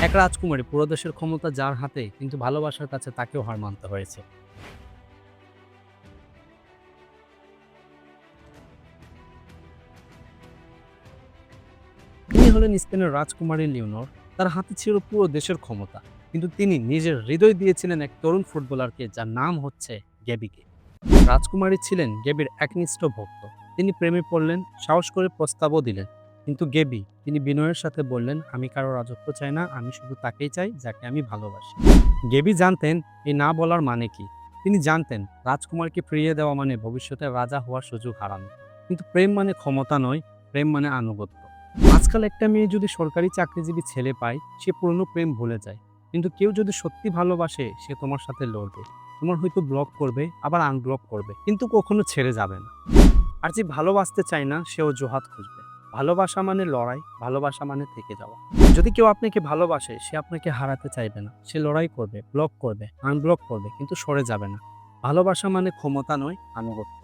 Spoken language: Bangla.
এক রাজকুমারী পুরো দেশের ক্ষমতা যার হাতে, কিন্তু ভালোবাসার কাছে তাকেও হার মানতে হয়েছে। তিনি হলেন স্পেনের রাজকুমারী লিওনর। তার হাতে ছিল পুরো দেশের ক্ষমতা, কিন্তু তিনি নিজের হৃদয় দিয়েছিলেন এক তরুণ ফুটবলারকে, যার নাম হচ্ছে গ্যাবিকে। রাজকুমারী ছিলেন গেবির একনিষ্ঠ ভক্ত। তিনি প্রেমে পড়লেন, সাহস করে প্রস্তাবও দিলেন। কিন্তু গেবি তিনি বিনয়ের সাথে বললেন, আমি কারো রাজত্ব চাই না, আমি শুধু তাকেই চাই যাকে আমি ভালোবাসি। গেবি জানতেন এই না বলার মানে কি। তিনি জানতেন রাজকুমারকে ফিরিয়ে দেওয়া মানে ভবিষ্যতে রাজা হওয়ার সুযোগ হারানো। কিন্তু প্রেম মানে ক্ষমতা নয়, প্রেম মানে আনুগত্য। আজকাল একটা মেয়ে যদি সরকারি চাকরিজীবী ছেলে পায়, সে পুরনো প্রেম ভুলে যায়। কিন্তু কেউ যদি সত্যি ভালোবাসে, সে তোমার সাথে লড়বে। তোমার হয়তো ব্লক করবে, আবার আনব্লক করবে, কিন্তু কখনো ছেড়ে যাবে না। আর যে ভালোবাসতে চায় না, সে অজুহাত খুঁজবে। ভালোবাসা মানে লড়াই, ভালোবাসা মানে থেকে যাওয়া। যদি কেউ আপনাকে ভালোবাসে, সে আপনাকে হারাতে চাইবে না। সে লড়াই করবে, ব্লক করবে, আনব্লক করবে, কিন্তু সরে যাবে না। ভালোবাসা মানে ক্ষমতা নয়, আনুগত্য।